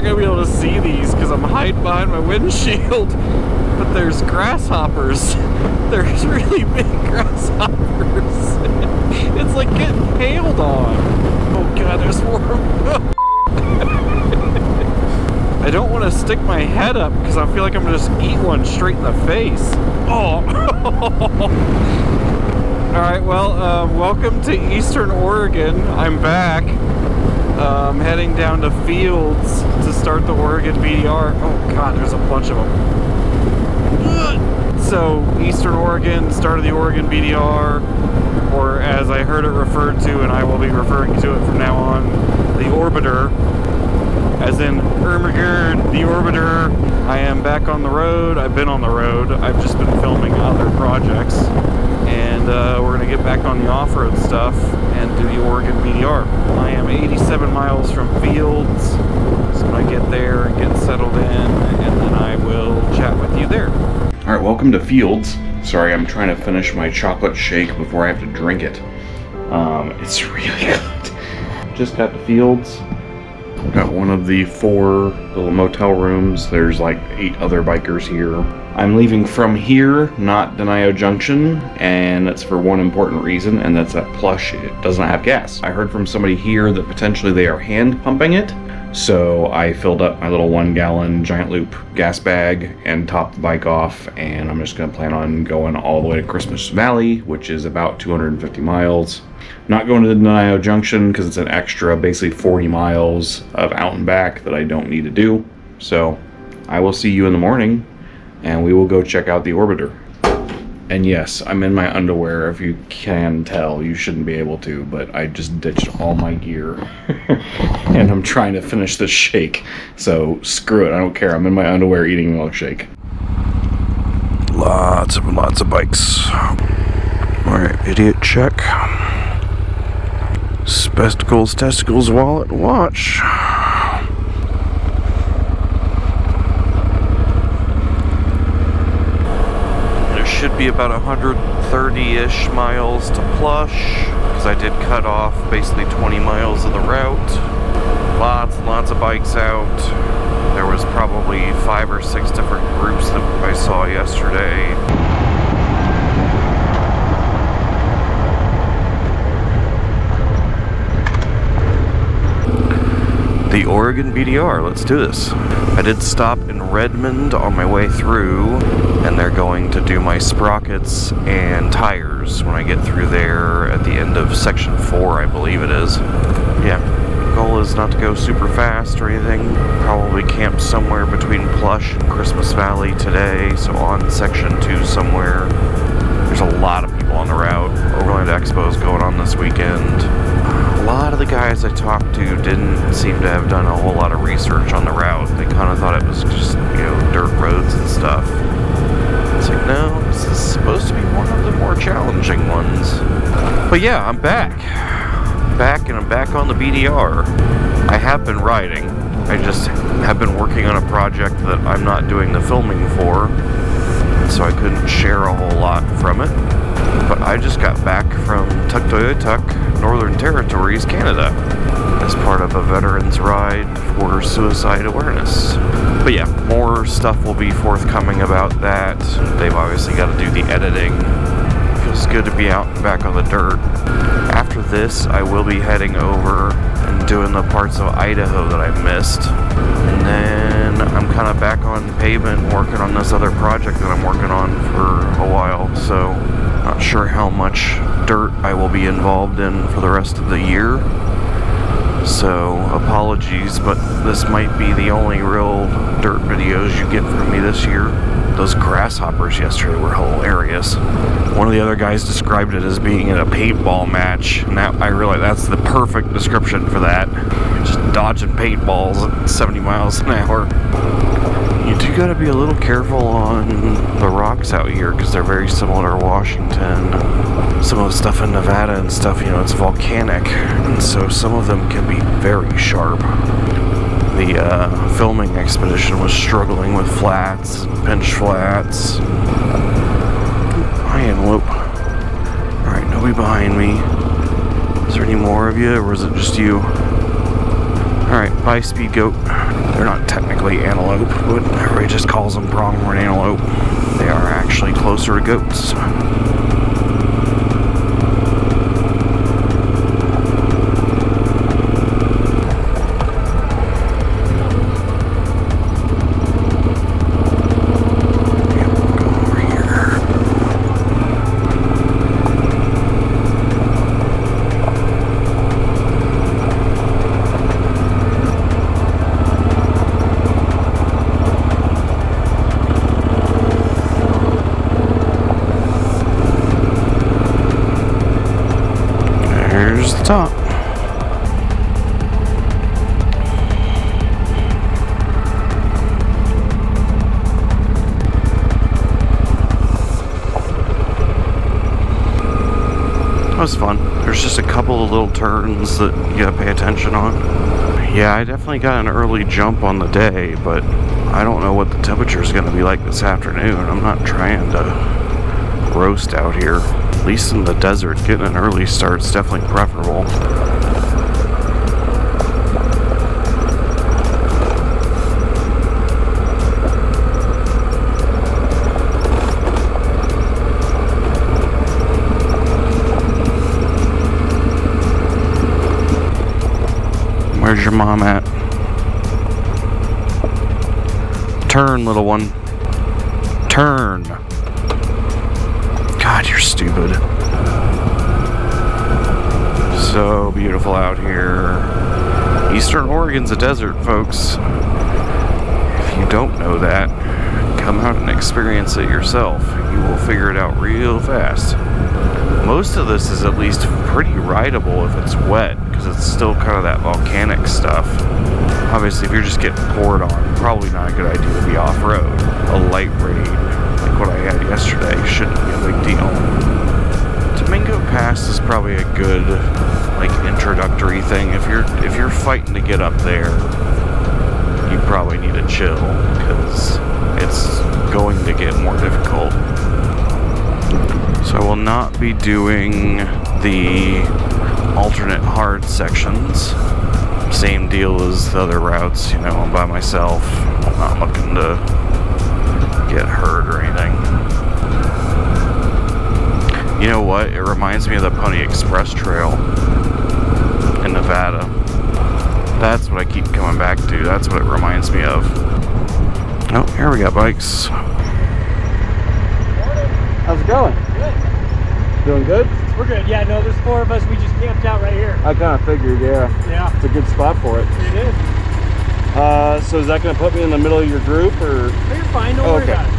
not going to be able to see these because I'm hiding behind my windshield. But there's grasshoppers. There's really big grasshoppers. It's like getting hailed on. Oh god, there's more. I don't want to stick my head up because I feel like I'm going to just eat one straight in the face. Oh. Alright, well, welcome to Eastern Oregon. I'm back. Heading down to Fields to start the Oregon BDR. Oh god, there's a bunch of them. So, Eastern Oregon, start of the Oregon BDR, or as I heard it referred to, and I will be referring to it from now on, the ORBDR, as in Ermagerd, the ORBDR. I am back on the road. I've been on the road. I've just been filming other projects, and we're going to get back on the off-road stuff and do the Oregon BDR. I am 87 miles from Fields, so when I get there and get settled in, and then I will chat with you there. Alright, welcome to Fields. Sorry, I'm trying to finish my chocolate shake before I have to drink it. It's really good. Just got to Fields. Got one of the 4 little motel rooms. There's like 8 other bikers here. I'm leaving from here, not Denio Junction, and that's for one important reason, and that's that Plush, it does not have gas. I heard from somebody here that potentially they are hand pumping it. So I filled up my little 1-gallon Giant Loop gas bag and topped the bike off, and I'm just going to plan on going all the way to Christmas Valley, which is about 250 miles. Not going to the Denio Junction because it's an extra basically 40 miles of out and back that I don't need to do. So I will see you in the morning, and we will go check out the ORBDR. And yes, I'm in my underwear. If you can tell, you shouldn't be able to, but I just ditched all my gear. And I'm trying to finish this shake. So screw it, I don't care. I'm in my underwear eating a milkshake. Lots of bikes. Alright, idiot check. Spectacles, testicles, wallet, watch. Should be about 130-ish miles to Plush, because I did cut off basically 20 miles of the route. Lots and lots of bikes out. There was probably 5 or 6 different groups that I saw yesterday. The Oregon BDR, let's do this. I did stop in Redmond on my way through, and they're going to do my sprockets and tires when I get through there at the end of section 4, I believe it is. Yeah, goal is not to go super fast or anything. Probably camp somewhere between Plush and Christmas Valley today, so on section 2 somewhere. There's a lot of people on the route. Overland Expo's going on this weekend. A lot of the guys I talked to didn't seem to have done a whole lot of research on the route. They kind of thought it was just, dirt roads and stuff. It's like, no, this is supposed to be one of the more challenging ones. But yeah, I'm back. And I'm back on the BDR. I have been riding. I just have been working on a project that I'm not doing the filming for, so I couldn't share a whole lot from it. But I just got back from Tuktoyaktuk, Northern Territories, Canada, as part of a veterans ride for suicide awareness. But yeah, more stuff will be forthcoming about that. They've obviously got to do the editing. Feels good to be out and back on the dirt. After this, I will be heading over and doing the parts of Idaho that I missed. And then I'm kind of back on pavement working on this other project that I'm working on for a while. So not sure how much dirt I will be involved in for the rest of the year. So apologies, but this might be the only real dirt videos you get from me this year. Those grasshoppers yesterday were hilarious. One of the other guys described it as being in a paintball match, and I realized that's the perfect description for that. You're just dodging paintballs at 70 miles an hour. You do gotta be a little careful on the rocks out here because they're very similar to Washington. Some of the stuff in Nevada and stuff, it's volcanic, and so some of them can be very sharp. The filming expedition was struggling with flats, pinch flats. Hi, antelope. Alright, nobody behind me. Is there any more of you, or is it just you? Alright, bye speed goat. They're not technically antelope, but everybody just calls them pronghorn antelope. They are actually closer to goats. There's the top. That was fun. There's just a couple of little turns that you gotta pay attention on. Yeah, I definitely got an early jump on the day, but I don't know what the temperature is gonna be like this afternoon. I'm not trying to roast out here. At least in the desert, getting an early start is definitely preferable. Where's your mom at? Turn, little one. Turn. God, you're stupid. So beautiful out here. Eastern Oregon's a desert, folks. If you don't know that, come out and experience it yourself. You will figure it out real fast. Most of this is at least pretty rideable if it's wet, because it's still kind of that volcanic stuff. Obviously, if you're just getting poured on, probably not a good idea to be off-road. A light raid, like what I had yesterday, shouldn't be a big deal. Domingo Pass is probably a good, like, introductory thing. If you're fighting to get up there, you probably need to chill, because it's going to get more difficult. So I will not be doing the alternate hard sections. Same deal as the other routes, you know, I'm by myself. I'm not looking to get hurt or anything. You know what? It reminds me of the Pony Express Trail in Nevada. That's what I keep coming back to. That's what it reminds me of. Oh, here we got bikes. How's it going? Good. Doing good? We're good. Yeah, no, there's 4 of us. We just camped out right here. I kind of figured, yeah. Yeah. It's a good spot for it. It is. So is that going to put me in the middle of your group, or? Oh, you're fine. Don't worry about it.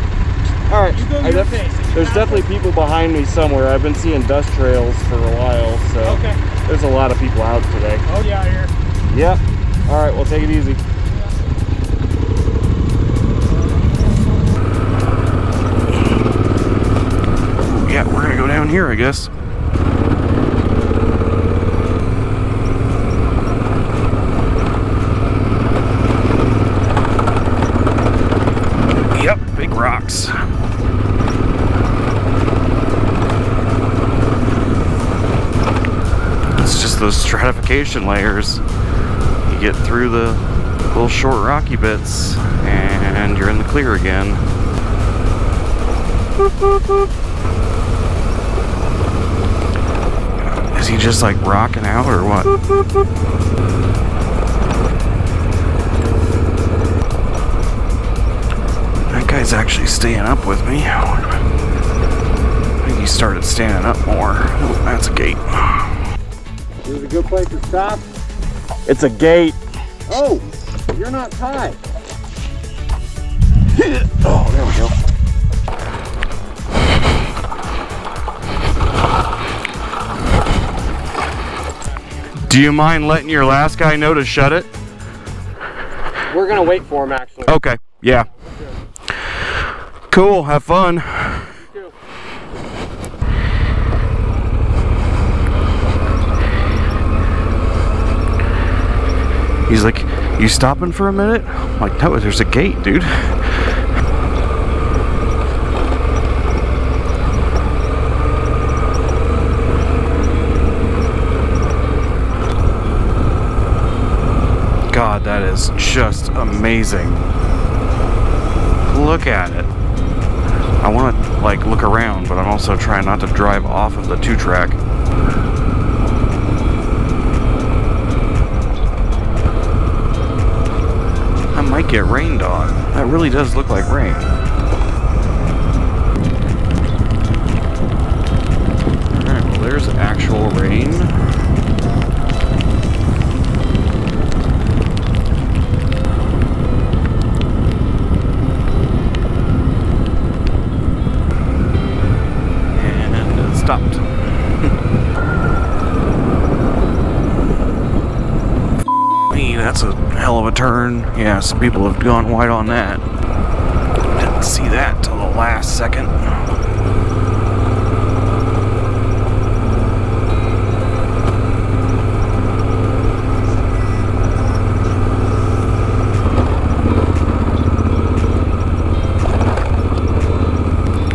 All right. You go your pace. There's definitely people behind me somewhere. I've been seeing dust trails for a while, so Okay. there's a lot of people out today. Oh, yeah, here. Yep. All right, well, take it easy. Yeah, we're gonna go down here, I guess. Yep, big rocks. It's just those stratification layers. You get through the little short rocky bits and you're in the clear again. Boop, boop, boop. Is he just like rocking out or what? That guy's actually staying up with me. I think he started standing up more. Oh, that's a gate. This is a good place to stop. It's a gate. Oh, you're not tied. Oh, there we go. Do you mind letting your last guy know to shut it? We're gonna wait for him, actually. Okay, yeah. Cool, have fun. He's like, you stopping for a minute? I'm like, no, there's a gate, dude. God, is just amazing. Look at it. I want to like look around, but I'm also trying not to drive off of the 2-track. I might get rained on. That really does look like rain. Alright, well there's actual rain. Stopped. That's a hell of a turn. Yeah, some people have gone wide on that. Didn't see that till the last second.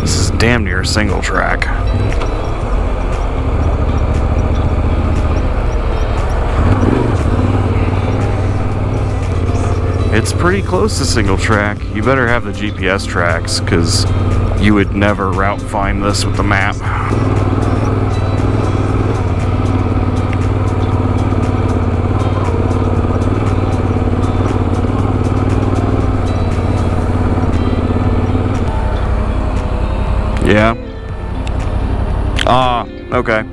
This is damn near single track. It's pretty close to single track. You better have the GPS tracks, because you would never route find this with the map. Yeah. Ah, okay.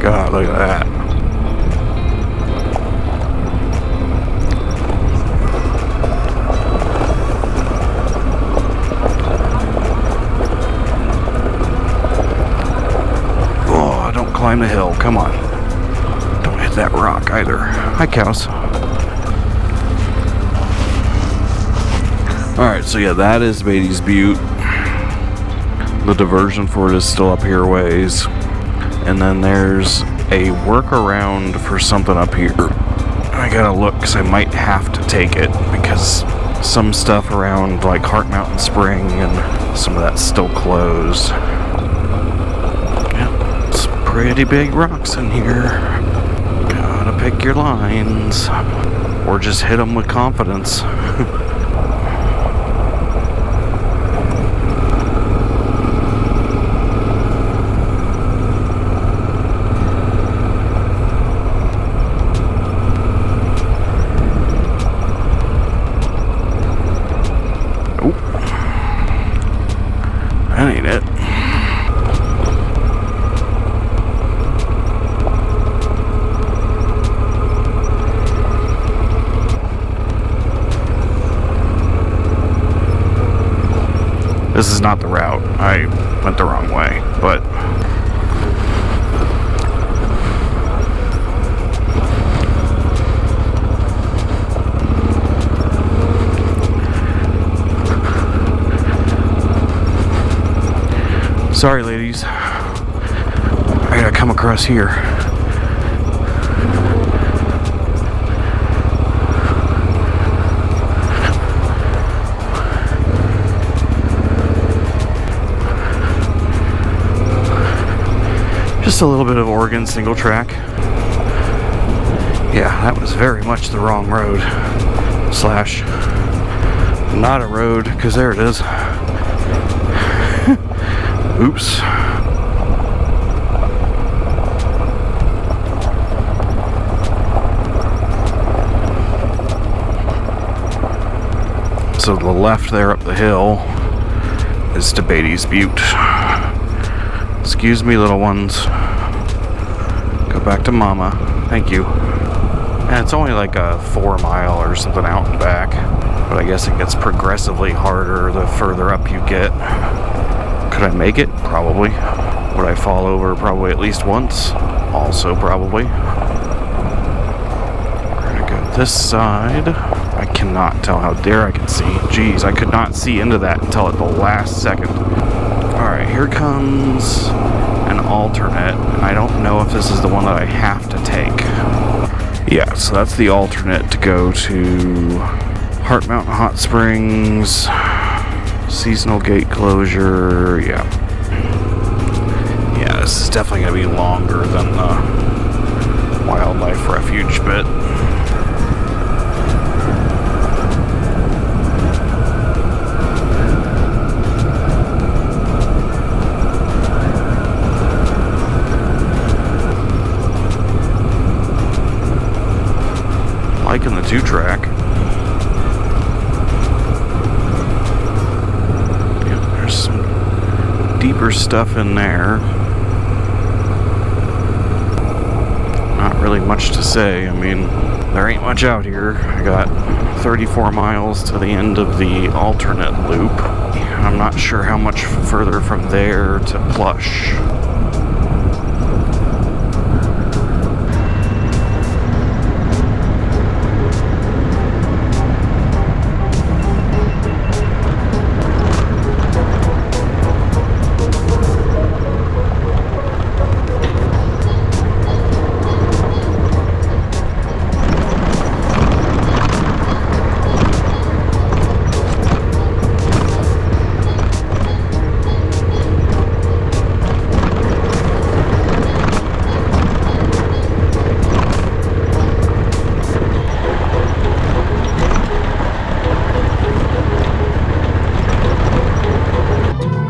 God, look at that. Oh, don't climb the hill. Come on. Don't hit that rock either. Hi, cows. Alright, so yeah, that is Beatty's Butte. The diversion for it is still up here ways. And then there's a workaround for something up here. I gotta look, because I might have to take it, because some stuff around like Heart Mountain Spring and some of that's still closed. Yep, some pretty big rocks in here. Gotta pick your lines, or just hit them with confidence. That ain't it. This is not the route. I went the wrong way, but sorry, ladies. I gotta come across here. Just a little bit of Oregon single track. Yeah, that was very much the wrong road. Slash, not a road, because there it is. Oops. So the left there up the hill is to Beatty's Butte. Excuse me, little ones. Go back to mama. Thank you. And it's only like a 4 mile or something out and back, but I guess it gets progressively harder the further up you get. Could I make it? Probably. Would I fall over? Probably at least once. Also probably. We're gonna go this side. I cannot tell how dare I can see. Jeez, I could not see into that until at the last second. Alright, here comes an alternate. I don't know if this is the one that I have to take. Yeah, so that's the alternate to go to Heart Mountain Hot Springs, seasonal gate closure. Yeah, this is definitely going to be longer than the wildlife refuge bit. Liking the 2-track. Yeah, there's some deeper stuff in there. Not really much to say. I mean, there ain't much out here. I got 34 miles to the end of the alternate loop. I'm not sure how much further from there to Plush.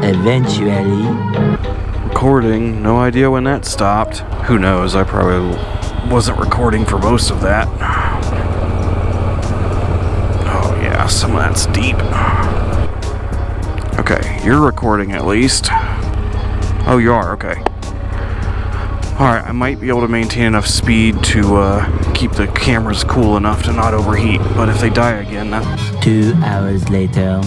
Eventually. Recording, no idea when that stopped. Who knows, I probably wasn't recording for most of that. Oh yeah, some of that's deep. Okay, you're recording at least. Oh, you are, okay. Alright, I might be able to maintain enough speed to keep the cameras cool enough to not overheat, but if they die again, 2 hours later.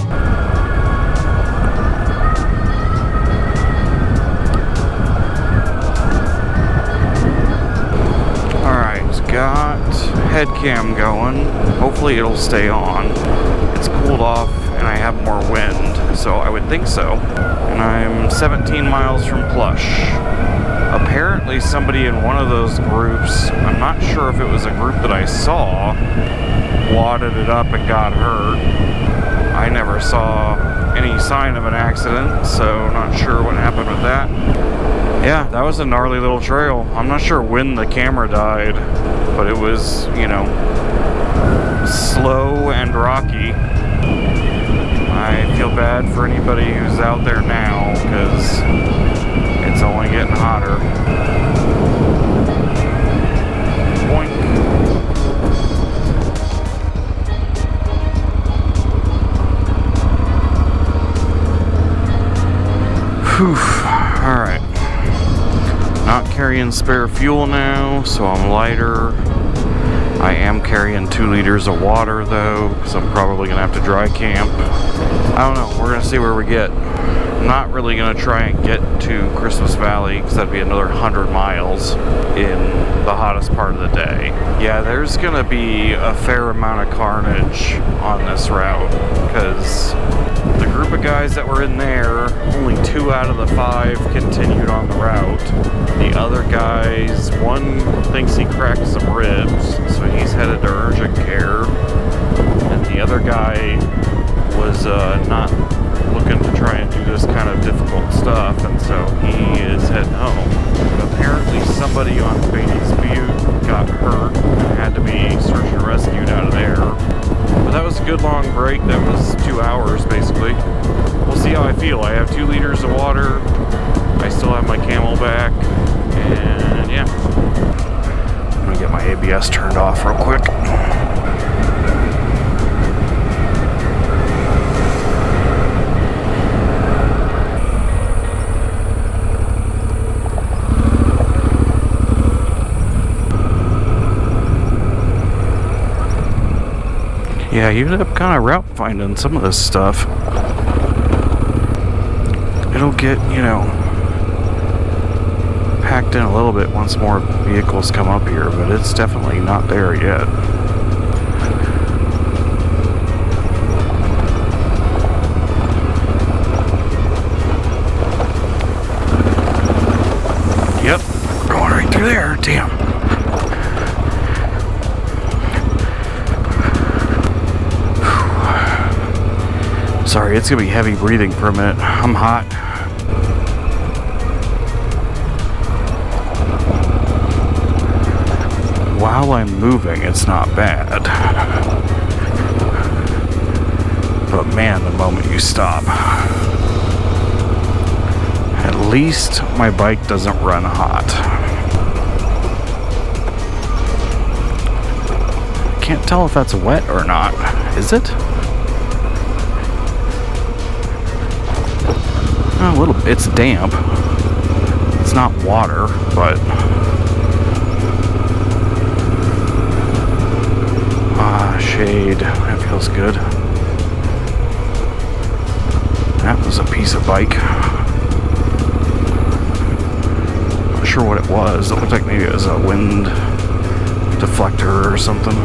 got head cam going. Hopefully it'll stay on. It's cooled off and I have more wind, so I would think so. And I'm 17 miles from Plush. Apparently somebody in one of those groups, I'm not sure if it was a group that I saw, wadded it up and got hurt. I never saw any sign of an accident, so not sure what happened with that. Yeah, that was a gnarly little trail. I'm not sure when the camera died, but it was, you know, slow and rocky. I feel bad for anybody who's out there now, because it's only getting hotter. Boink. Whew. Alright. Not carrying spare fuel now, so I'm lighter. I am carrying 2 liters of water though, because I'm probably going to have to dry camp. I don't know, we're going to see where we get. I'm not really going to try and get to Christmas Valley, because that'd be another 100 miles in the hottest part of the day. Yeah, there's going to be a fair amount of carnage on this route, because the group of guys that were in there, only 2 out of the 5 continued on the route. The other guys, one thinks he cracked some ribs, so he's headed to urgent care. And the other guy was not looking to try and do this kind of difficult stuff, and so he is heading home. Apparently somebody on Brady's Butte got hurt and had to be search and rescued out of there. But that was a good long break. That was 2 hours basically. We'll see how I feel. I have 2 liters of water. I still have my Camelback, and yeah. I'm gonna get my ABS turned off real quick. Yeah, you end up kind of route finding some of this stuff. It'll get, you know, packed in a little bit once more vehicles come up here, but it's definitely not there yet. Yep, going right through there, damn. Sorry, it's gonna be heavy breathing for a minute. I'm hot. While I'm moving, it's not bad. But man, the moment you stop. At least my bike doesn't run hot. Can't tell if that's wet or not. Is it? A little. It's damp. It's not water, but shade. That feels good. That was a piece of bike. Not sure what it was. It looked like maybe it was a wind deflector or something.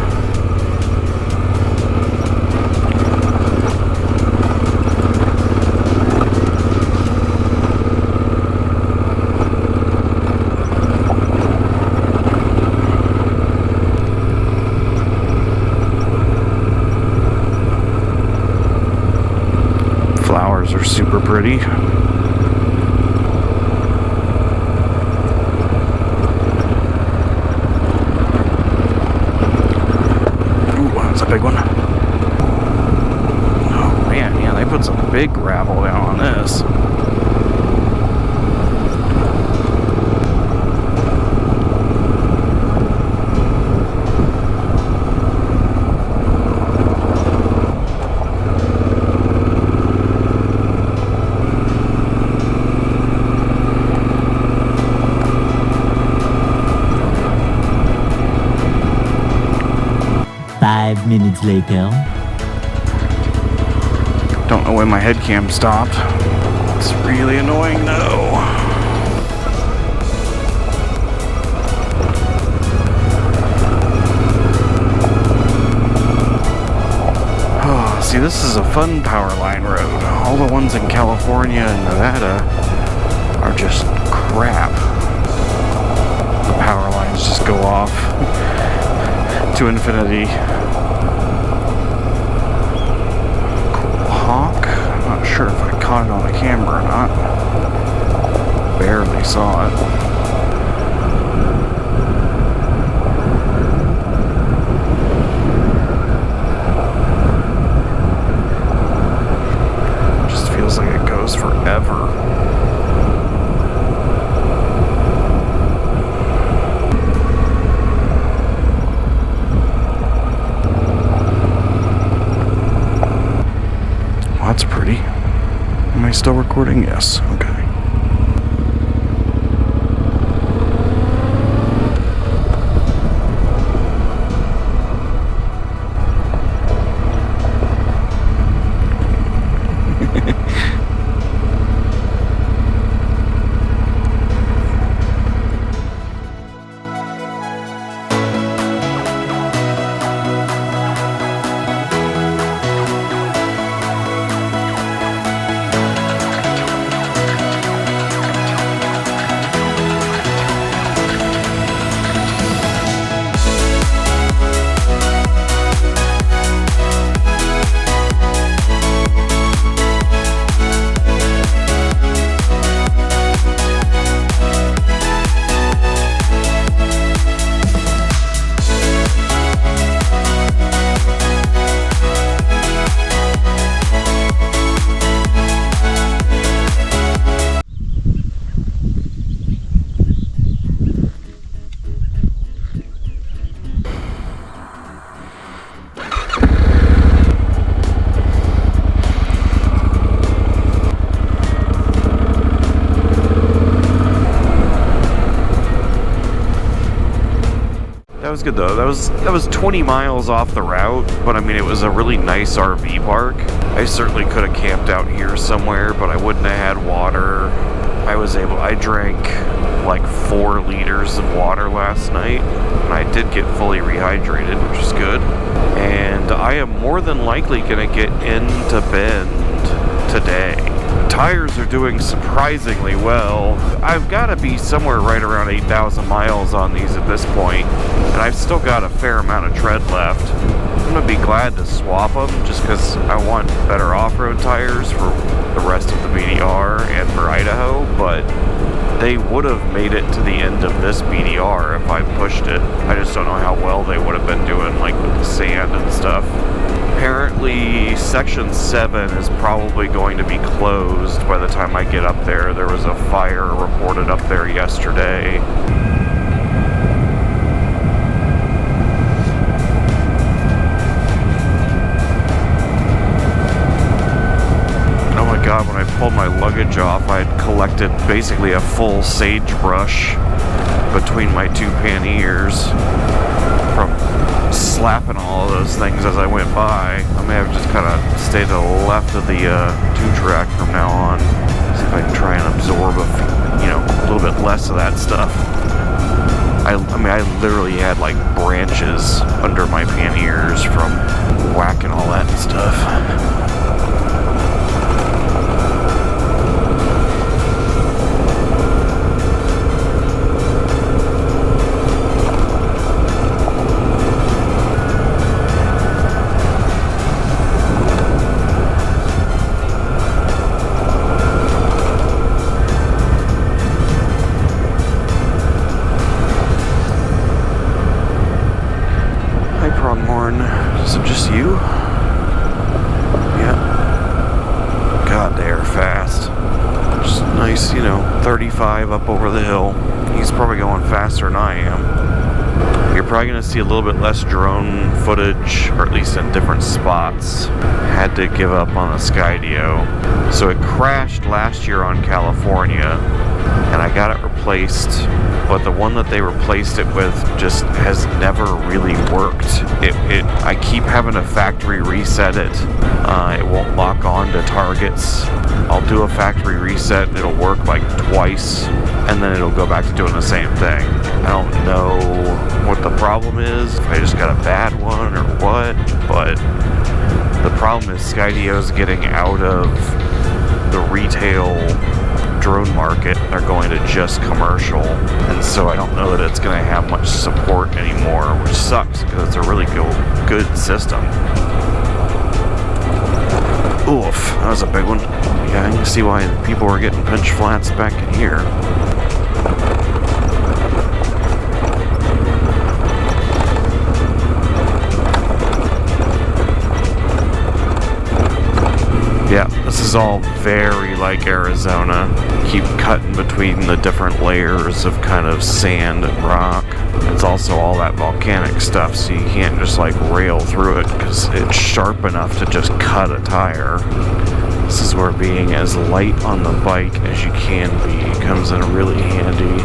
Flowers are super pretty. Ooh, that's a big one. Oh man, yeah, they put some big gravel down on this. Minutes later. Don't know when my head cam stopped. It's really annoying though. Oh, see, this is a fun power line road. All the ones in California and Nevada are just crap. The power lines just go off to infinity. Hawk. I'm not sure if I caught it on the camera or not. Barely saw it. Just feels like it goes forever. That's pretty. Am I still recording? Yes. Okay. That was good though. That was 20 miles off the route, but I mean it was a really nice RV park. I certainly could have camped out here somewhere, but I wouldn't have had water. I drank like 4 liters of water last night, and I did get fully rehydrated, which is good. And I am more than likely gonna get into Bend today. Tires are doing surprisingly well. I've got to be somewhere right around 8,000 miles on these at this point, and I've still got a fair amount of tread left. I'm gonna be glad to swap them just because I want better off-road tires for the rest of the BDR and for Idaho, but they would have made it to the end of this BDR if I pushed it. I just don't know how well they would have been doing, like with the sand and stuff. Apparently, Section 7 is probably going to be closed by the time I get up there. There was a fire reported up there yesterday. God, when I pulled my luggage off, I had collected basically a full sagebrush between my two panniers from slapping all of those things as I went by. I may have just kind of stayed to the left of the 2-track from now on. See if I can try and absorb a little bit less of that stuff. I mean, I literally had like branches under my panniers from whacking all that stuff. Is it just you? Yeah. God, they are fast. Just nice, 35 up over the hill. He's probably going faster than I am. You're probably going to see a little bit less drone footage, or at least in different spots. Had to give up on the Skydio. So it crashed last year on California, and I got it replaced, but the one that they replaced it with just has never really worked. I keep having to factory reset it. It won't lock on to targets. I'll do a factory reset, it'll work like twice, and then it'll go back to doing the same thing. I don't know what the problem is, if I just got a bad one or what, but the problem is Skydio's getting out of the retail drone market. They're going to just commercial, and so I don't know that it's going to have much support anymore, which sucks because it's a really good system. Oof, that was a big one. Yeah, I can see why people were getting pinch flats back in here. Yeah, this is all very like Arizona. Keep cutting between the different layers of kind of sand and rock. It's also all that volcanic stuff, so you can't just like rail through it because it's sharp enough to just cut a tire. This is where being as light on the bike as you can be comes in really handy.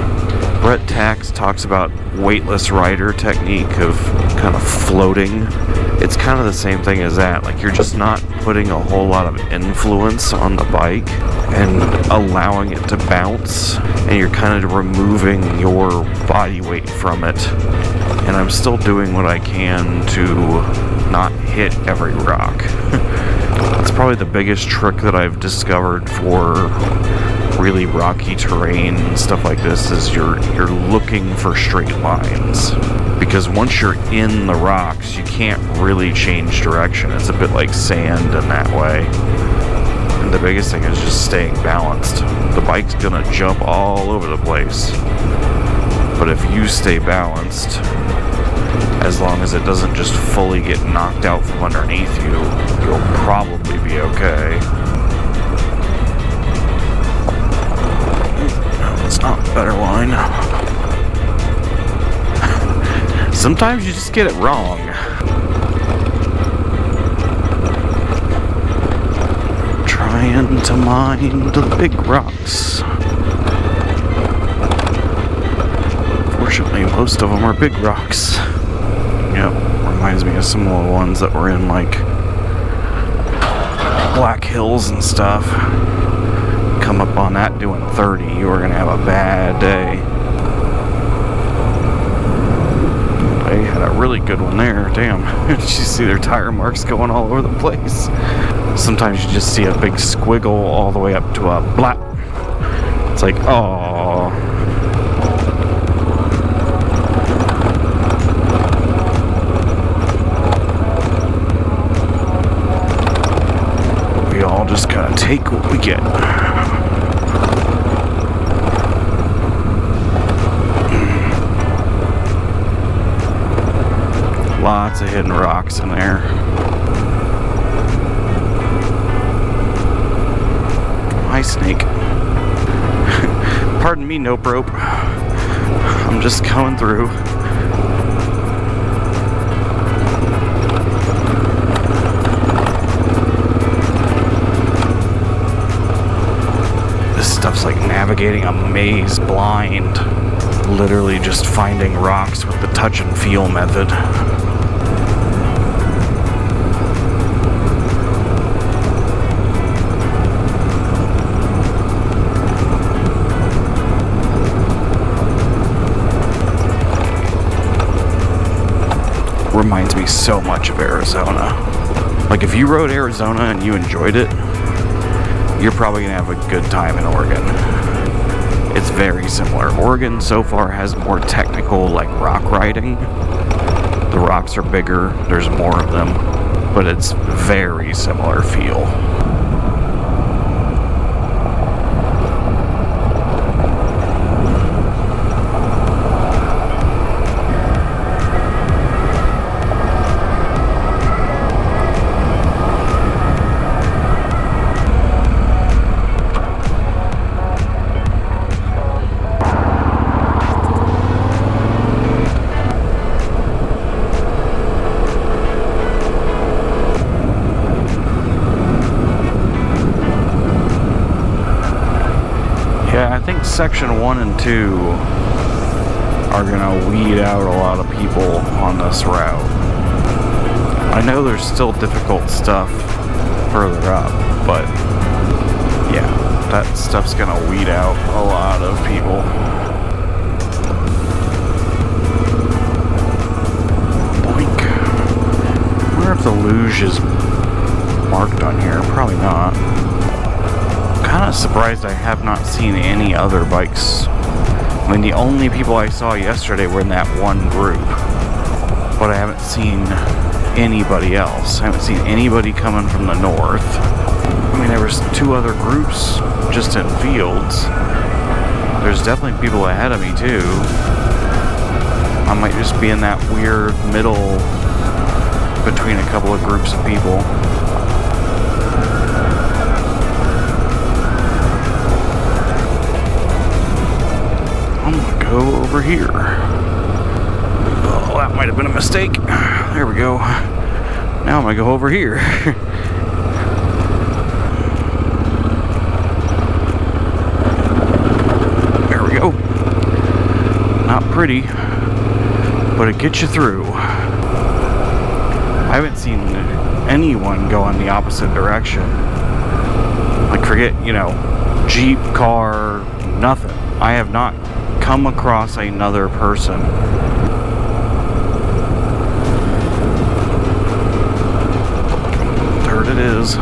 Brett Tax talks about weightless rider technique of kind of floating. It's kind of the same thing as that. Like, you're just not putting a whole lot of influence on the bike and allowing it to bounce, and you're kind of removing your body weight from it. And I'm still doing what I can to not hit every rock. That's probably the biggest trick that I've discovered for really rocky terrain and stuff like this, is you're looking for straight lines, because once you're in the rocks you can't really change direction. It's a bit like sand in that way, and the biggest thing is just staying balanced. The bike's gonna jump all over the place, but if you stay balanced, as long as it doesn't just fully get knocked out from underneath you, you'll probably be okay. It's not better wine. Sometimes you just get it wrong. Trying to mine the big rocks. Fortunately, most of them are big rocks. Yep, reminds me of some of the ones that were in like Black Hills and stuff. Come up on that doing 30, you were gonna have a bad day. They had a really good one there, damn. Did you see their tire marks going all over the place? Sometimes you just see a big squiggle all the way up to a blap. It's like, oh. just gotta take what we get. Lots of hidden rocks in there. Hi, snake. Pardon me, nope rope. I'm just going through. This stuff's like navigating a maze blind. Literally just finding rocks with the touch and feel method. Reminds me so much of Arizona. Like if you rode Arizona and you enjoyed it, you're probably gonna have a good time in Oregon. It's very similar. Oregon so far has more technical like rock riding. The rocks are bigger, there's more of them, but it's very similar feel. Yeah, I think section 1 and 2 are gonna weed out a lot of people on this route. I know there's still difficult stuff further up, but yeah, that stuff's gonna weed out a lot of people. Boink. I wonder if the luge is marked on here. Probably not. Kind of surprised I have not seen any other bikes. I mean, the only people I saw yesterday were in that one group, but I haven't seen anybody else. I haven't seen anybody coming from the north. I mean, there was 2 other groups just in fields. There's definitely people ahead of me too. I might just be in that weird middle between a couple of groups of people. I'm gonna go over here. Oh, that might have been a mistake. There we go. Now I'm gonna go over here. There we go. Not pretty, but it gets you through. I haven't seen anyone go in the opposite direction. Like, forget, Jeep, car, nothing. I have not come across another person. There it is.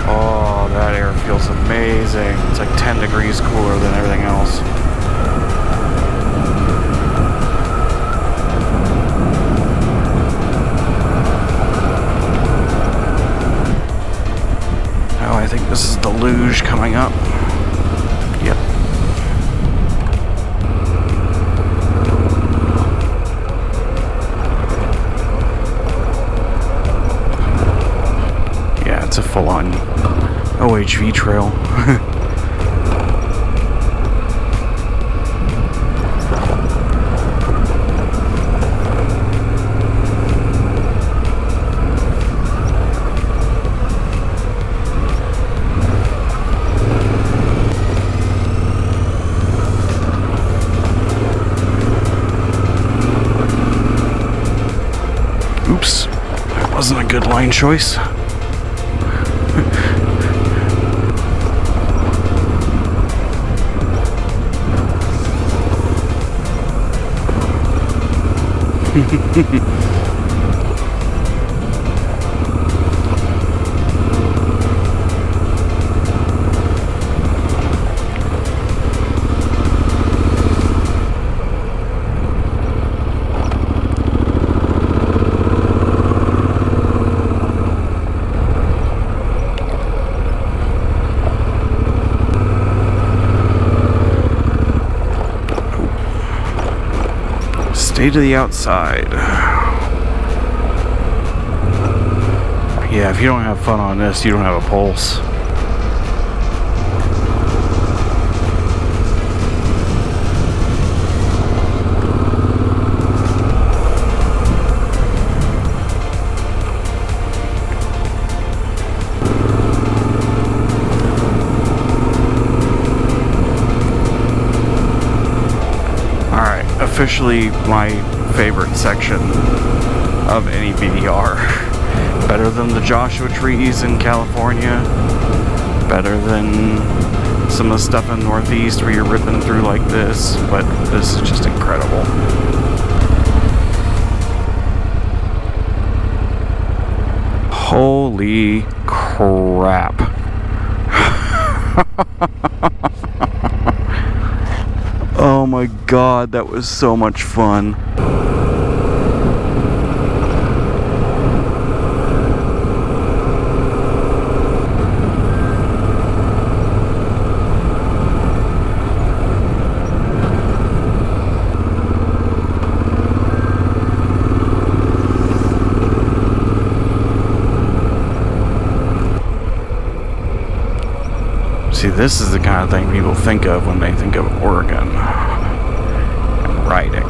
Oh, that air feels amazing. It's like 10 degrees cooler than everything else. I think this is the luge coming up. Yep. Yeah, it's a full-on OHV trail. Oops, that wasn't a good line choice. Fade to the outside. Yeah, if you don't have fun on this, you don't have a pulse. Officially my favorite section of any BDR. Better than the Joshua trees in California. Better than some of the stuff in the Northeast where you're ripping through like this. But this is just incredible. Holy crap. Oh my god, that was so much fun. See, this is the kind of thing people think of when they think of Oregon and riding.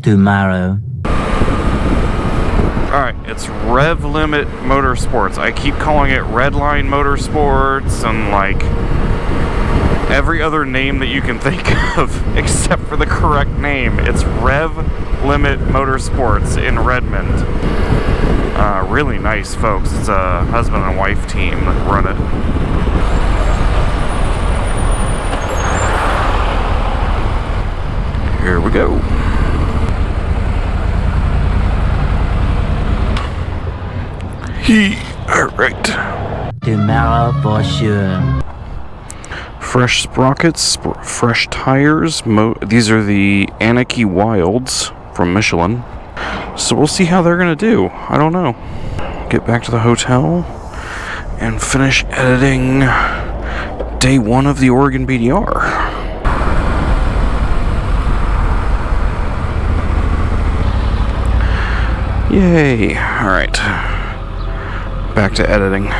Tomorrow. Alright, it's Rev Limit Motorsports. I keep calling it Redline Motorsports and like every other name that you can think of except for the correct name. It's Rev Limit Motorsports in Redmond. Really nice folks. It's a husband and wife team that run it. Here we go. Alright. Tomorrow for sure. Fresh sprockets, fresh tires. These are the Anarchy Wilds from Michelin. So we'll see how they're gonna do. I don't know. Get back to the hotel and finish editing day 1 of the Oregon BDR. Yay. Alright. Back to editing.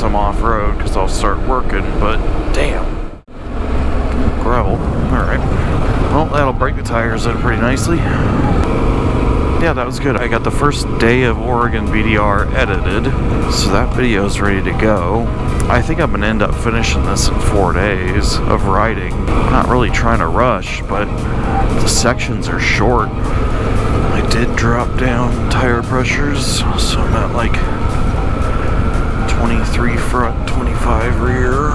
some off-road because I'll start working, but damn. Gravel. Alright. Well, that'll break the tires in pretty nicely. Yeah, that was good. I got the first day of Oregon BDR edited, so that video is ready to go. I think I'm going to end up finishing this in 4 days of riding. I'm not really trying to rush, but the sections are short. I did drop down tire pressures, so I'm at like 23 front, 25 rear.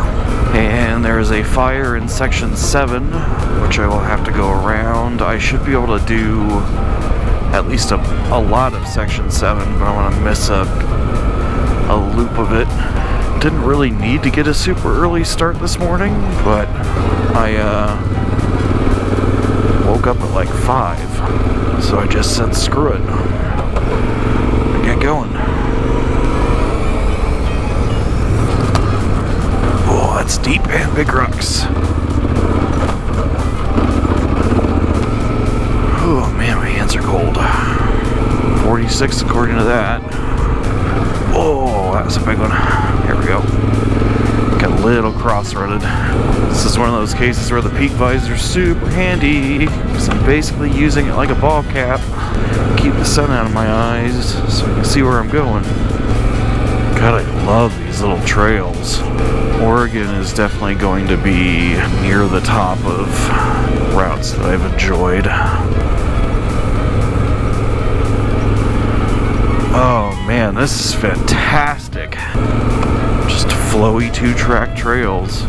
And there is a fire in section 7, which I will have to go around. I should be able to do at least a lot of section 7, but I'm going to miss a loop of it. Didn't really need to get a super early start this morning, but I woke up at like 5, so I just said screw it and get going. Oh, that's deep and big rocks. Oh man, my hands are cold. 46 according to that. Oh, that was a big one. Here we go. Got a little cross-rutted. This is one of those cases where the peak visor is super handy because I'm basically using it like a ball cap. Keep the sun out of my eyes so I can see where I'm going. God, I love these little trails. Oregon is definitely going to be near the top of routes that I've enjoyed. Oh man, this is fantastic. Just flowy 2-track trails.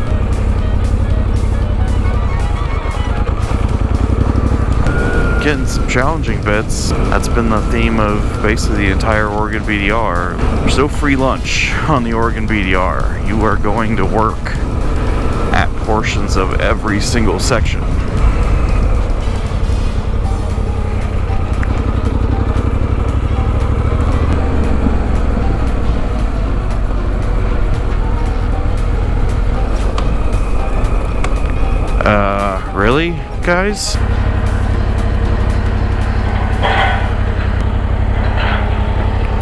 Getting some challenging bits. That's been the theme of basically the entire Oregon BDR. There's no free lunch on the Oregon BDR. You are going to work at portions of every single section. Really, guys?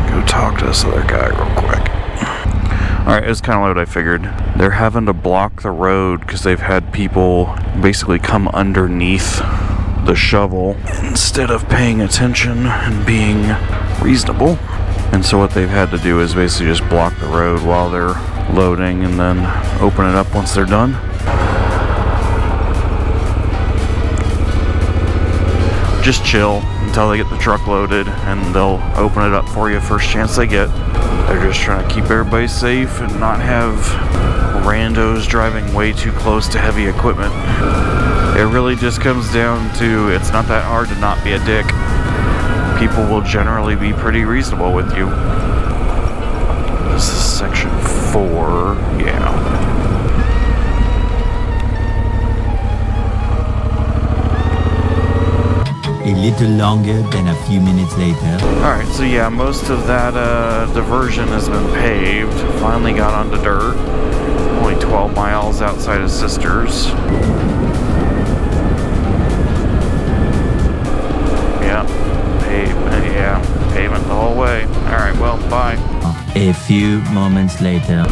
Go talk to this other guy real quick. Alright, it was kind of like what I figured. They're having to block the road because they've had people basically come underneath the shovel instead of paying attention and being reasonable. And so what they've had to do is basically just block the road while they're loading and then open it up once they're done. Just chill until they get the truck loaded and they'll open it up for you first chance they get. They're just trying to keep everybody safe and not have randos driving way too close to heavy equipment. It really just comes down to it's not that hard to not be a dick. People will generally be pretty reasonable with you. This is section 4, yeah. A little longer than a few minutes later. Alright, so yeah, most of that diversion has been paved. Finally got onto dirt. Only 12 miles outside of Sisters. Yeah, pavement the whole way. Alright, well, bye. A few moments later.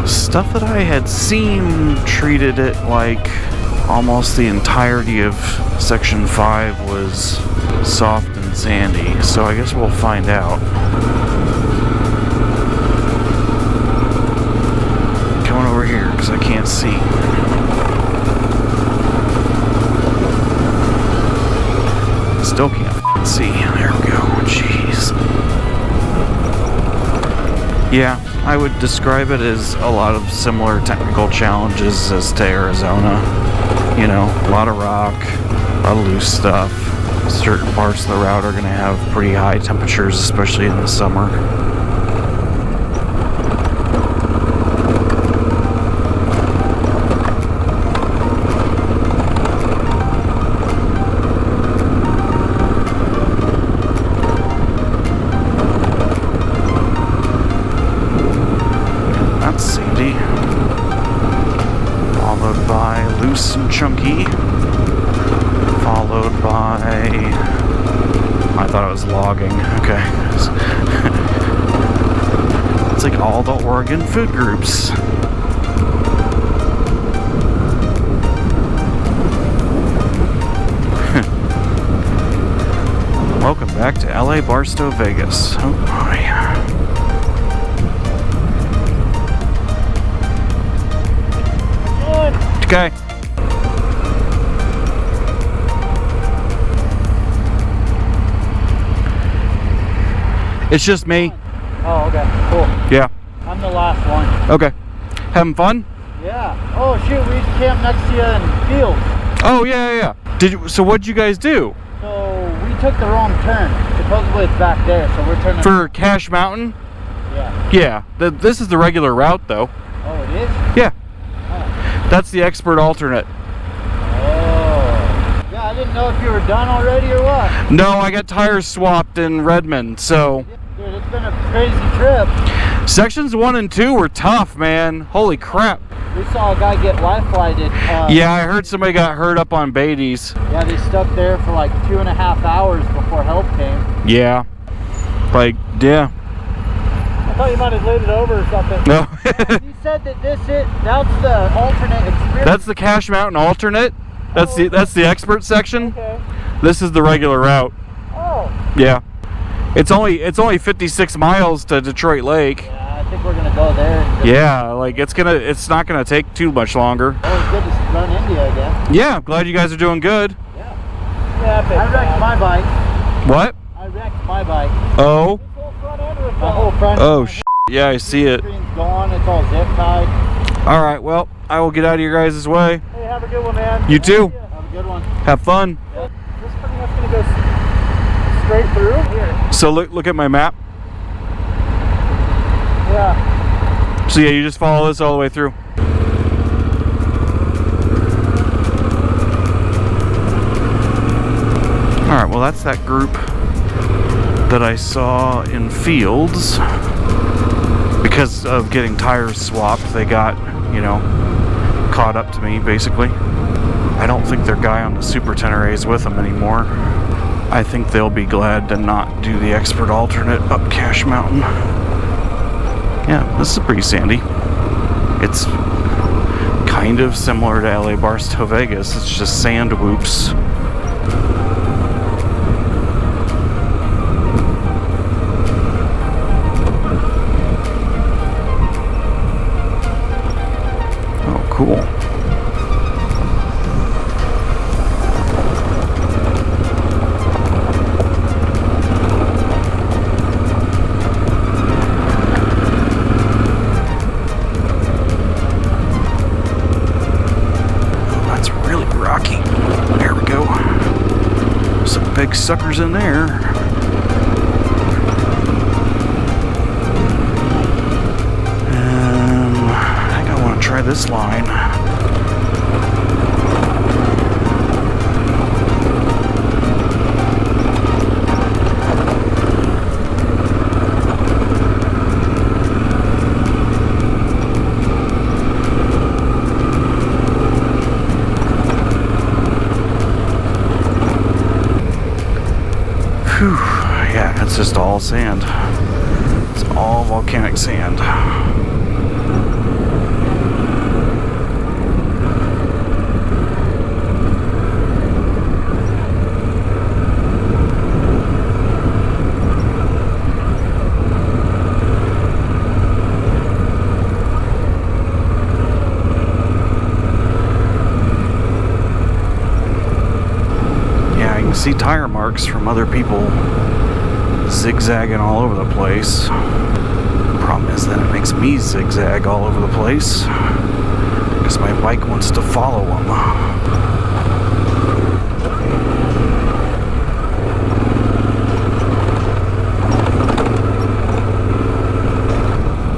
Stuff that I had seen treated it like almost the entirety of section 5 was soft and sandy, so I guess we'll find out. Coming over here because I can't see. Still can't see. There we go. Jeez. Yeah, I would describe it as a lot of similar technical challenges as to Arizona. You know, a lot of rock, a lot of loose stuff. Certain parts of the route are going to have pretty high temperatures, especially in the summer. Chunky, followed by... I thought it was logging. Okay. It's like all the Oregon food groups. Welcome back to LA Barstow, Vegas. Oh my. Okay. It's just me. Oh, okay, cool. Yeah. I'm the last one. Okay. Having fun? Yeah. Oh shoot, we camped next to you in fields. Oh yeah. So what'd you guys do? So we took the wrong turn. Supposedly it's back there, so we're turning. For Cache Mountain? Yeah. Yeah. This is the regular route though. Oh, it is? Yeah. Oh. That's the expert alternate. Oh. Yeah, I didn't know if you were done already or what. No, I got tires swapped in Redmond, so. Dude, it's been a crazy trip. Sections 1 and 2 were tough, man. Holy crap. We saw a guy get life-flighted. Yeah, I heard somebody got hurt up on Brady's. Yeah, they stuck there for like 2.5 hours before help came. Yeah. Like, yeah. I thought you might have laid it over or something. No. He said that that's the alternate experience. That's the Cache Mountain alternate. That's the expert section. Okay. This is the regular route. Oh. Yeah. It's only 56 miles to Detroit Lake. Yeah, I think we're gonna go there. Yeah, like it's not gonna take too much longer. Oh, it's good to run into you again. Yeah, I'm glad you guys are doing good. Yeah. Yeah, I wrecked my bike. What? I wrecked my bike. Oh. This whole front end was My whole front. Oh yeah, I see it. Screen's gone. It's all zip tied. All right, well, I will get out of your guys' way. Hey, have a good one, man. You too. Have a good one. Have fun. This pretty much gonna go straight through here. So look at my map. Yeah. So yeah, you just follow this all the way through. All right, well that's that group that I saw in fields. Because of getting tires swapped, they got, caught up to me basically. I don't think their guy on the Super 10 is with them anymore. I think they'll be glad to not do the expert alternate up Cache Mountain. Yeah, this is pretty sandy. It's kind of similar to LA Barstow, Vegas. It's just sand whoops. Oh, cool. Big suckers in there. I think I want to try this line. Whew. Yeah, it's just all sand. It's all volcanic sand. See tire marks from other people zigzagging all over the place. The problem is then it makes me zigzag all over the place because my bike wants to follow them.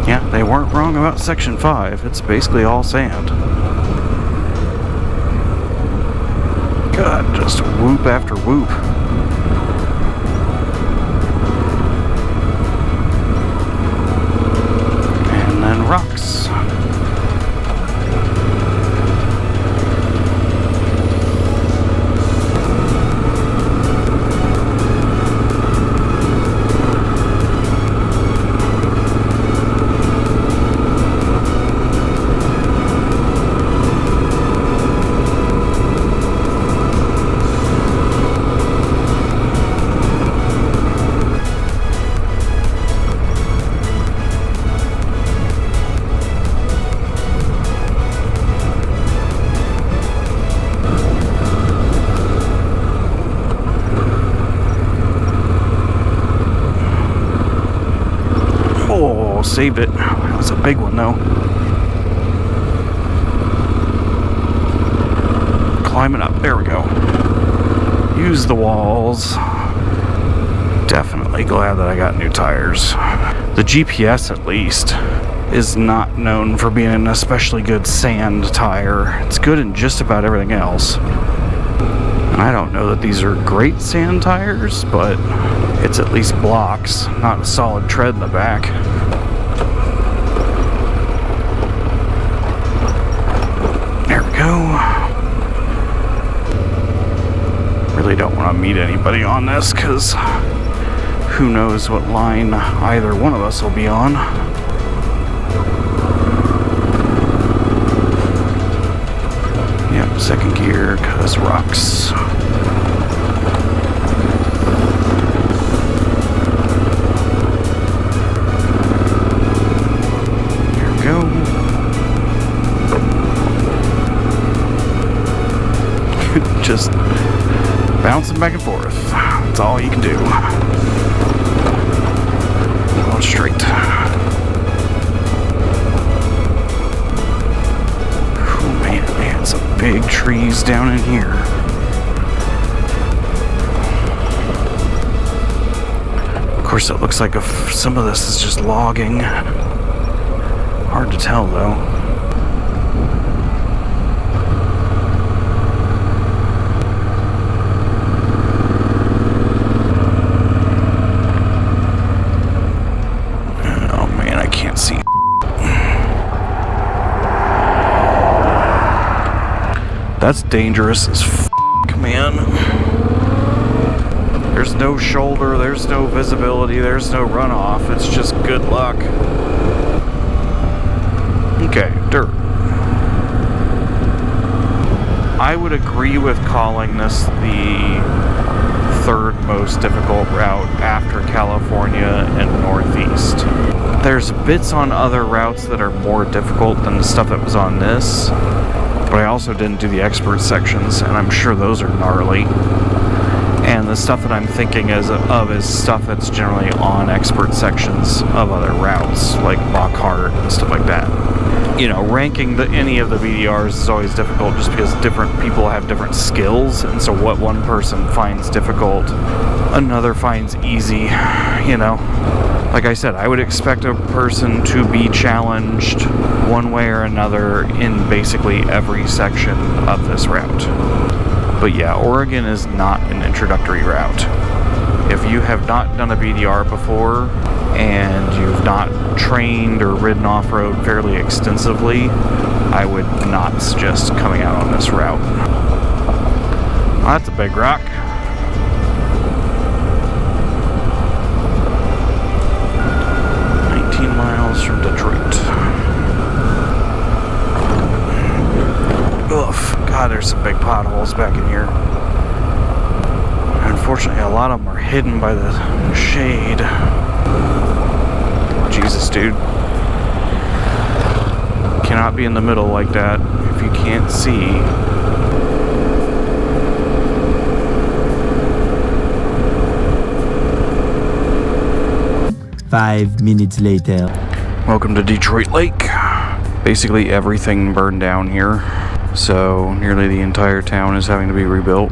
Yeah, they weren't wrong about Section 5. It's basically all sand. God, just whoop after whoop. And then rocks. saved it. That was a big one though. Climbing up, there we go. Use the walls. Definitely glad that I got new tires. The GPS, at least, is not known for being an especially good sand tire. It's good in just about everything else. And I don't know that these are great sand tires, but it's at least blocks, not a solid tread in the back. There we go. Really don't want to meet anybody on this, because who knows what line either one of us will be on. Yep, second gear, cause rocks. There we go. Just bouncing back and forth. That's all you can do. Going straight. Oh man, some big trees down in here. Of course, it looks like some of this is just logging. Hard to tell though. That's dangerous as f***, man. There's no shoulder, there's no visibility, there's no runoff. It's just good luck. Okay, dirt. I would agree with calling this the third most difficult route after California and Northeast. There's bits on other routes that are more difficult than the stuff that was on this. But I also didn't do the expert sections, and I'm sure those are gnarly. And the stuff that I'm thinking of is stuff that's generally on expert sections of other routes, like Lockhart and stuff like that. You know, ranking any of the BDRs is always difficult just because different people have different skills, and so what one person finds difficult, another finds easy, you know. Like I said, I would expect a person to be challenged one way or another in basically every section of this route. But yeah, Oregon is not an introductory route. If you have not done a BDR before and you've not trained or ridden off-road fairly extensively, I would not suggest coming out on this route. Oh, that's a big rock. Miles from Detroit. Oof. God, there's some big potholes back in here. Unfortunately, a lot of them are hidden by the shade. Jesus, dude. Cannot be in the middle like that if you can't see. 5 minutes later. Welcome to Detroit Lake. Basically everything burned down here, so nearly the entire town is having to be rebuilt.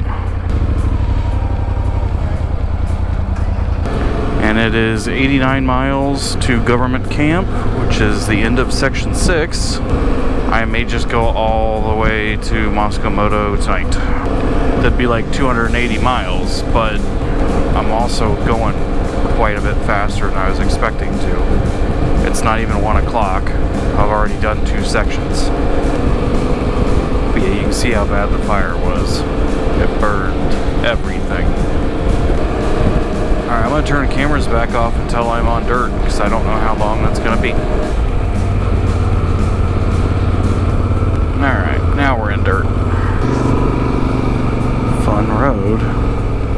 And it is 89 miles to Government Camp, which is the end of Section 6. I may just go all the way to Moscomoto tonight. That'd be like 280 miles, but I'm also going quite a bit faster than I was expecting to. It's not even 1 o'clock. I've already done 2 sections. But yeah, you can see how bad the fire was. It burned everything. Alright, I'm going to turn the cameras back off until I'm on dirt, because I don't know how long that's going to be. Alright, now we're in dirt. Fun road.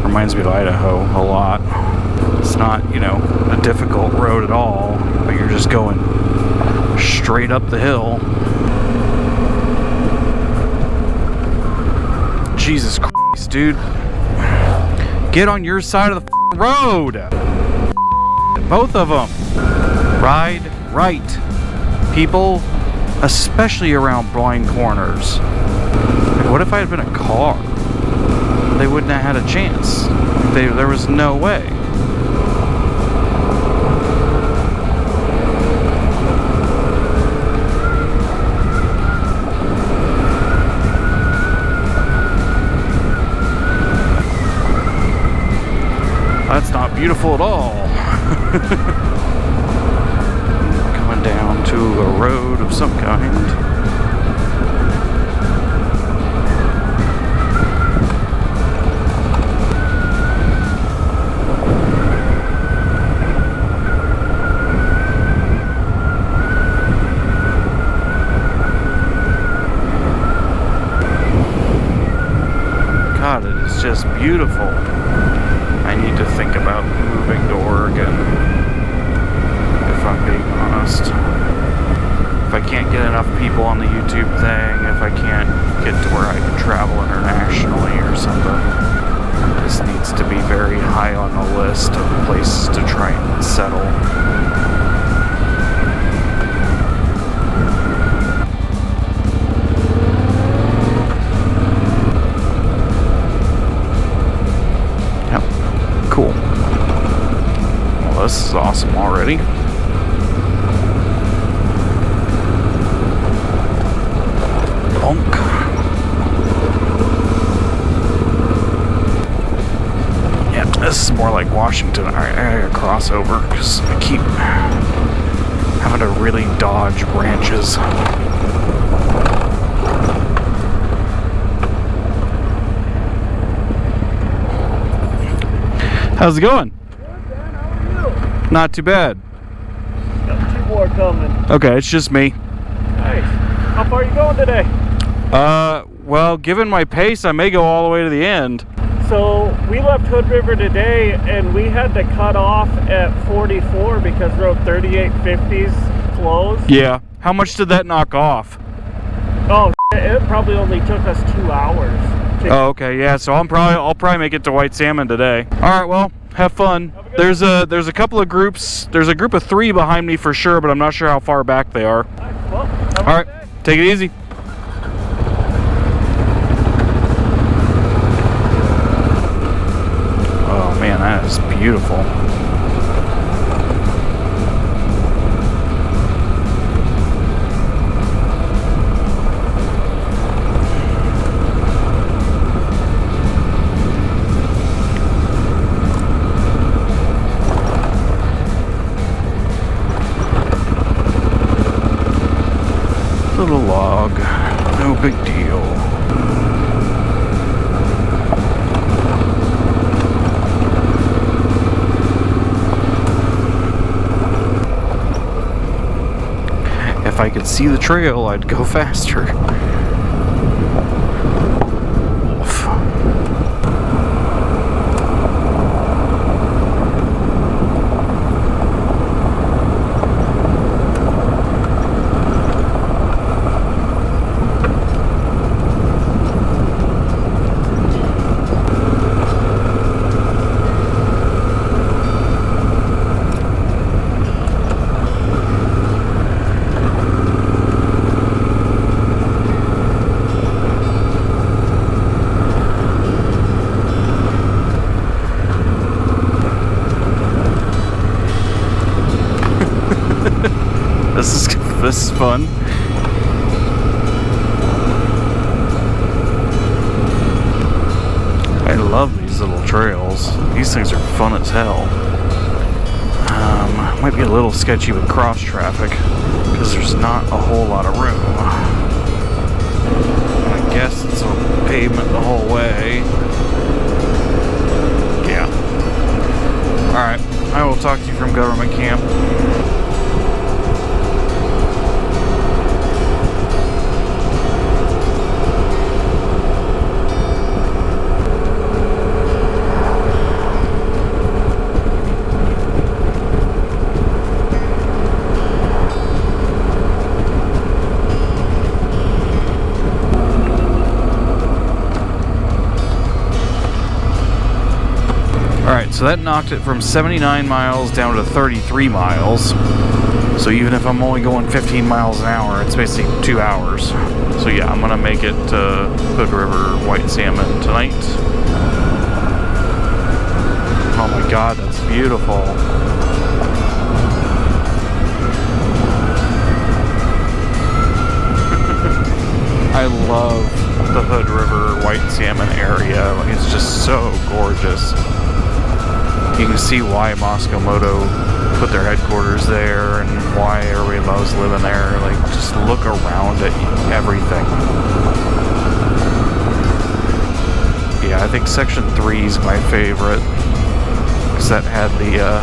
Reminds me of Idaho a lot. It's not, you know, a difficult road at all, but you're just going straight up the hill. Jesus Christ, dude. Get on your side of the road. Both of them. Ride right, people, especially around blind corners. Like, what if I had been a car? They wouldn't have had a chance. There was no way. That's not beautiful at all. Coming down to a road of some kind. God, it is just beautiful. I need to think about moving to Oregon, if I'm being honest. If I can't get enough people on the YouTube thing, if I can't get to where I can travel internationally or something, this needs to be very high on the list of places to try and settle. Cool. Well, this is awesome already. Bonk. Yeah, this is more like Washington. Alright, I gotta cross over because I keep having to really dodge branches. How's it going? Good, Dan. How are you? Not too bad. Got 2 more coming. Okay, it's just me. Nice. How far are you going today? Well, given my pace, I may go all the way to the end. So we left Hood River today, and we had to cut off at 44 because Road 3850's closed. Yeah. How much did that knock off? Oh, it probably only took us 2 hours. Oh, okay, yeah. So I'll probably make it to White Salmon today. All right, well, have fun. There's a couple of groups. There's a group of 3 behind me for sure, but I'm not sure how far back they are. Nice. Well, have a All right, good day. take it easy. Oh man, that is beautiful. Little log, no big deal. If I could see the trail, I'd go faster. Oof. This is fun. I love these little trails. These things are fun as hell. Might be a little sketchy with cross traffic because there's not a whole lot of room. I guess it's a pavement the whole way. Yeah. Alright, I will talk to you from government camp. Alright, so that knocked it from 79 miles down to 33 miles. So even if I'm only going 15 miles an hour, it's basically 2 hours. So yeah, I'm gonna make it to Hood River White Salmon tonight. Oh my God, that's beautiful. I love the Hood River White Salmon area. Like, it's just so gorgeous. You can see why Moskomoto put their headquarters there and why everybody loves living there. Like, just look around at everything. Yeah, I think Section 3 is my favorite, because that had the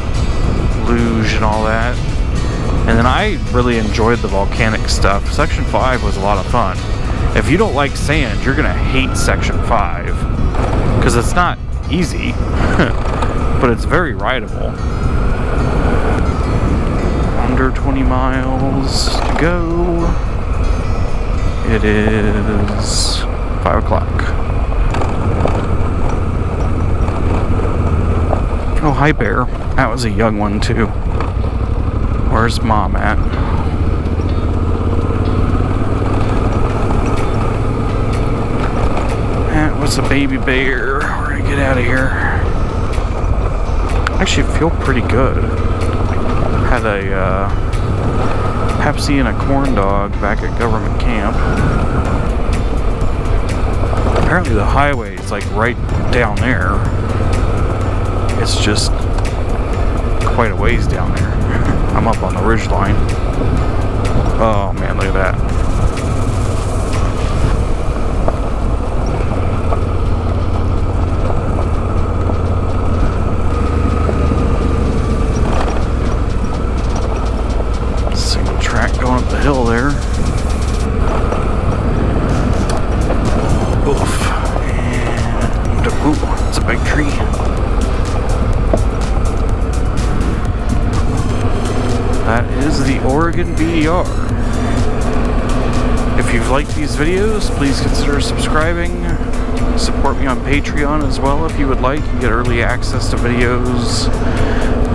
luge and all that. And then I really enjoyed the volcanic stuff. Section 5 was a lot of fun. If you don't like sand, you're gonna hate Section 5, because it's not easy, but it's very rideable. Under 20 miles to go. It is 5 o'clock. Oh, hi bear. That was a young one too. Where's Mom at? That was a baby bear. We're gonna get out of here. Actually feel pretty good. Had a Pepsi and a corn dog back at government camp. Apparently the highway is like right down there. It's just quite a ways down there. I'm up on the ridge line. Oh man, look at that. Single track going up the hill there. Oof. And ooh, it's a big tree. That is the Oregon BDR. If you've liked these videos, please consider subscribing. Support me on Patreon as well if you would like. You get early access to videos,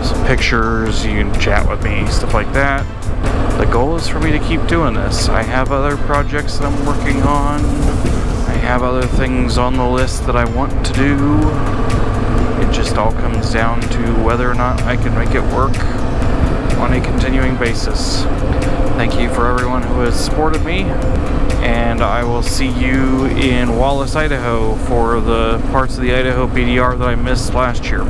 some pictures, you can chat with me, stuff like that. The goal is for me to keep doing this. I have other projects that I'm working on. I have other things on the list that I want to do. It just all comes down to whether or not I can make it work on a continuing basis. Thank you for everyone who has supported me, and I will see you in Wallace, Idaho for the parts of the Idaho BDR that I missed last year.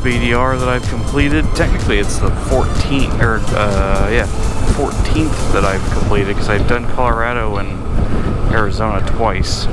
BDR that I've completed. Technically it's the 14th, or 14th that I've completed, because I've done Colorado and Arizona twice.